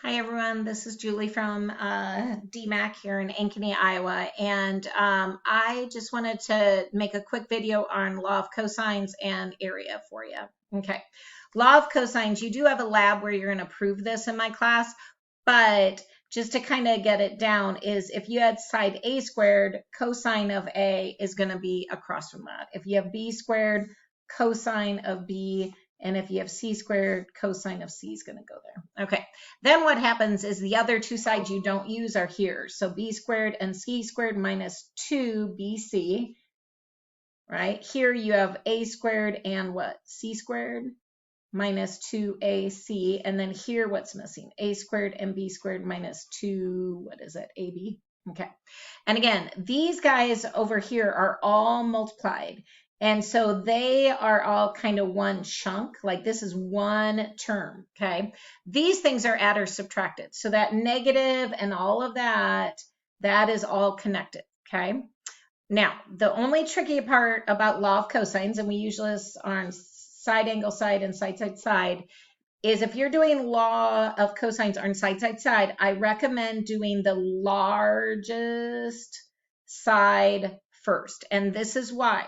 Hi everyone, this is Julie from DMAC here in Ankeny, Iowa, and I just wanted to make a quick video on law of cosines and area for you. Okay, law of cosines, you do have a lab where you're going to prove this in my class, but just to kind of get it down is if you had side a squared, cosine of a is going to be across from that. If you have b squared, cosine of b, and if you have c squared, cosine of c is going to go there. Okay. Then what happens is the other two sides you don't use are here. So b squared and c squared minus 2bc, right? Here you have a squared and what? C squared minus 2ac. And then here what's missing? A squared and b squared minus 2, what is it? ab. Okay. And again, these guys over here are all multiplied. And so they are all kind of one chunk, like this is one term, okay? These things are added or subtracted. So that negative and all of that, that is all connected, okay? Now, the only tricky part about law of cosines, and we usually are on side angle side and side, is if you're doing law of cosines on side, I recommend doing the largest side first. And this is why.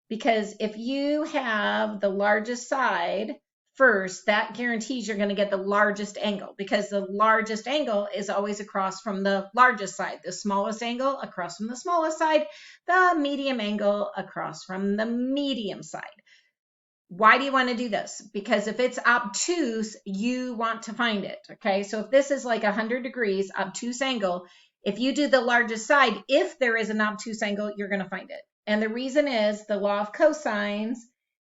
Because if you have the largest side first, that guarantees you're going to get the largest angle, because the largest angle is always across from the largest side, the smallest angle across from the smallest side, the medium angle across from the medium side. Why do you want to do this? Because if it's obtuse, you want to find it, okay? So if this is like 100 degrees, obtuse angle, if you do the largest side, if there is an obtuse angle, you're going to find it. And the reason is the law of cosines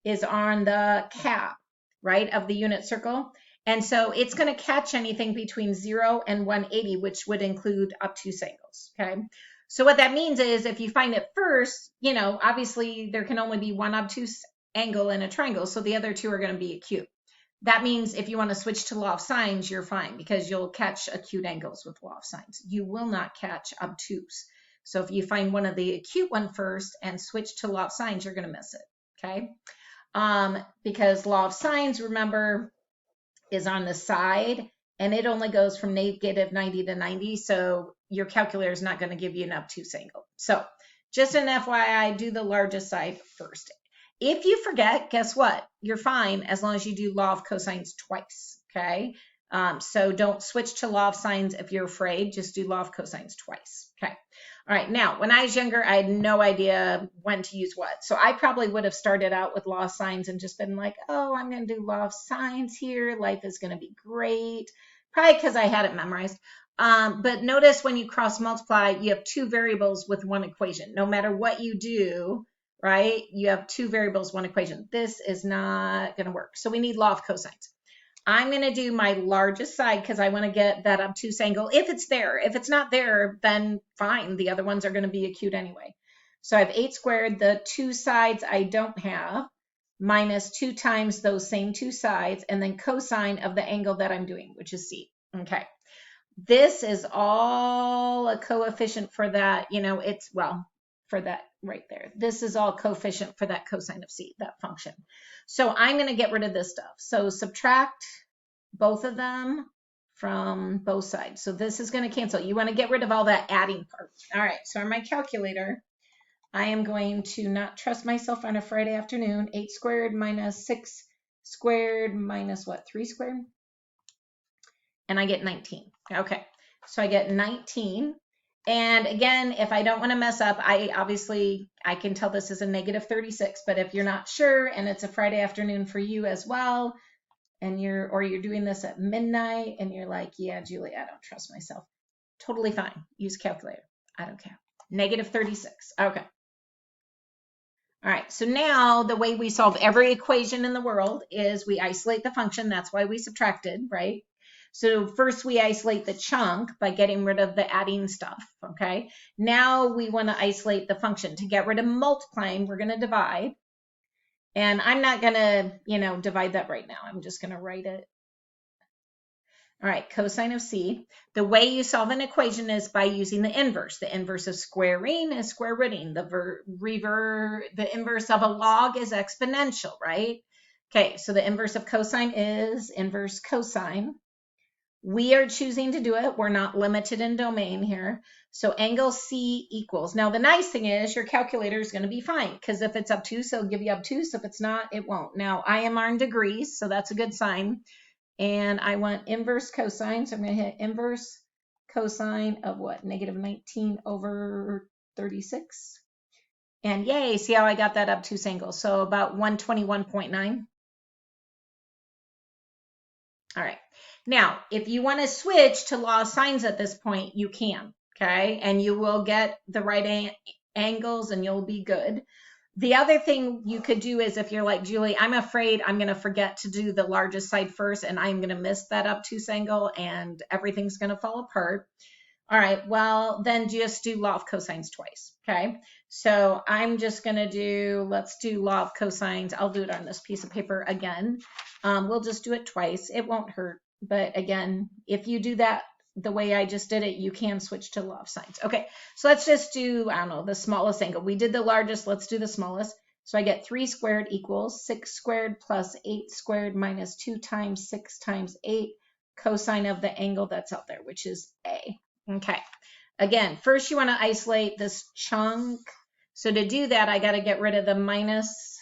is on the cap, right, of the unit circle. And so it's going to catch anything between 0 and 180, which would include obtuse angles, okay? So what that means is if you find it first, you know, obviously there can only be one obtuse angle in a triangle, so the other two are going to be acute. That means if you want to switch to law of sines, you're fine because you'll catch acute angles with law of sines. You will not catch obtuse. So if you find one of the acute one first and switch to law of sines, you're going to miss it, okay? Because law of sines, remember, is on the side, and it only goes from negative 90 to 90, so your calculator is not going to give you an obtuse angle. So just an FYI, do the largest side first. If you forget, guess what? You're fine as long as you do law of cosines twice, okay? So don't switch to law of sines if you're afraid. Just do law of cosines twice, okay? All right, now, when I was younger, I had no idea when to use what. So I probably would have started out with law of sines and just been like, oh, I'm going to do law of sines here. Life is going to be great. Probably because I had it memorized. But notice when you cross multiply, you have two variables with one equation. No matter what you do, right? You have two variables, one equation. This is not going to work. So we need law of cosines. I'm going to do my largest side because I want to get that obtuse angle if it's there. If it's not there, then fine. The other ones are going to be acute anyway. So I have 8 squared. The two sides I don't have, minus 2 times those same two sides, and then cosine of the angle that I'm doing, which is C. Okay. This is all a coefficient for that, you know, it's, well, for that right there. This is all coefficient for that cosine of C, that function. So I'm going to get rid of this stuff. So subtract both of them from both sides. So this is going to cancel. You want to get rid of all that adding part. All right, so on my calculator, I am going to not trust myself on a Friday afternoon. 8 squared minus 6 squared minus what, 3 squared? And I get 19. Okay, so I get 19. And again, if I don't want to mess up, I can tell this is a negative 36, but if you're not sure and it's a Friday afternoon for you as well, and you're doing this at midnight and you're like, yeah, Julie, I don't trust myself. Totally fine. Use calculator. I don't care. Negative 36. Okay. All right, so now the way we solve every equation in the world is we isolate the function. That's why we subtracted, right? So first we isolate the chunk by getting rid of the adding stuff, okay? Now we want to isolate the function. To get rid of multiplying, we're going to divide. And I'm not going to, divide that right now. I'm just going to write it. All right, cosine of C. The way you solve an equation is by using the inverse. The inverse of squaring is square rooting. The inverse of a log is exponential, right? Okay, so the inverse of cosine is inverse cosine. We are choosing to do it. We're not limited in domain here. So angle C equals. Now the nice thing is your calculator is going to be fine, because if it's obtuse, it'll give you obtuse. If it's not, it won't. Now I am in degrees, so that's a good sign. And I want inverse cosine, so I'm going to hit inverse cosine of what? Negative 19 over 36. And yay, see how I got that obtuse angle? So about 121.9. All right. Now, if you want to switch to law of sines at this point, you can, okay? And you will get the right angles and you'll be good. The other thing you could do is, if you're like, Julie, I'm afraid I'm going to forget to do the largest side first and I'm going to miss that obtuse angle and everything's going to fall apart. All right, well, then just do law of cosines twice, okay? So I'm just going to do, let's do law of cosines. I'll do it on this piece of paper again. We'll just do it twice. It won't hurt. But again, if you do that the way I just did it, you can switch to law of sines. Okay, so let's just do, I don't know, the smallest angle. We did the largest, let's do the smallest. So I get 3 squared equals 6 squared plus 8 squared minus 2 times 6 times 8 cosine of the angle that's out there, which is A. Okay, again, first you want to isolate this chunk. So to do that, I got to get rid of the minus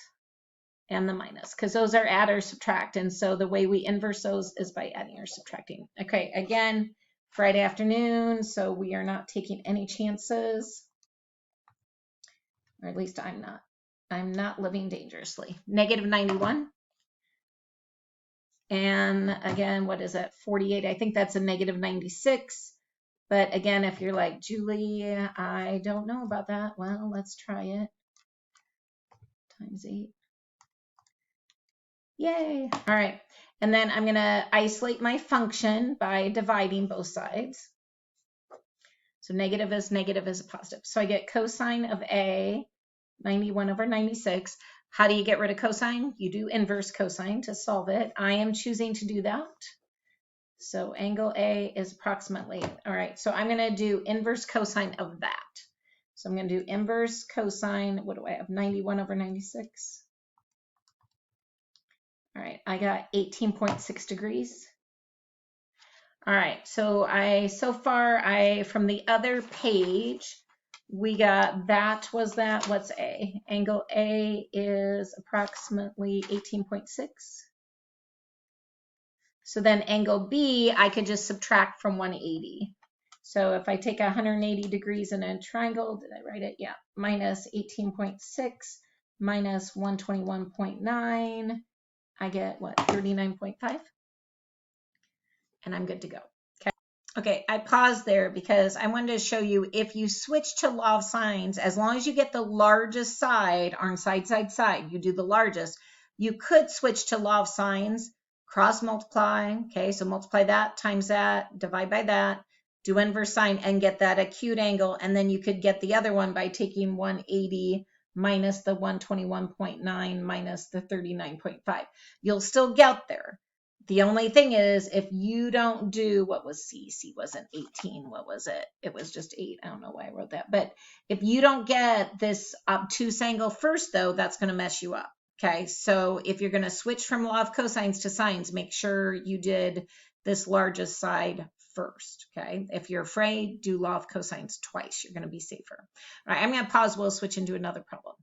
and the minus, because those are add or subtract. And so the way we inverse those is by adding or subtracting. Okay, again, Friday afternoon, so we are not taking any chances. Or at least I'm not. I'm not living dangerously. Negative 91. And again, what is that? 48. I think that's a negative 96. But again, if you're like, Julie, I don't know about that. Well, let's try it. Times 8. Yay. All right. And then I'm going to isolate my function by dividing both sides. So negative is a positive. So I get cosine of A, 91 over 96. How do you get rid of cosine? You do inverse cosine to solve it. I am choosing to do that. So angle A is approximately, all right, so I'm going to do inverse cosine of that. So I'm going to do inverse cosine, what do I have, 91 over 96. All right, I got 18.6 degrees. All right, so from the other page, we got that was that, what's A? Angle A is approximately 18.6. So then angle B, I could just subtract from 180. So if I take 180 degrees in a triangle, did I write it? Yeah, minus 18.6 minus 121.9, I get what, 39.5? And I'm good to go. Okay, I paused there because I wanted to show you, if you switch to law of sines, as long as you get the largest side on side, you do the largest, you could switch to law of sines, cross multiply, okay, so multiply that times that, divide by that, do inverse sine and get that acute angle, and then you could get the other one by taking 180 minus the 121.9 minus the 39.5. You'll still get there. The only thing is, if you don't do, what was C? C wasn't 18. What was it? It was just 8. I don't know why I wrote that. But if you don't get this obtuse angle first, though, that's going to mess you up. Okay, so if you're going to switch from law of cosines to sines, make sure you did this largest side first. Okay, if you're afraid, do law of cosines twice. You're going to be safer. All right, I'm going to pause. We'll switch into another problem.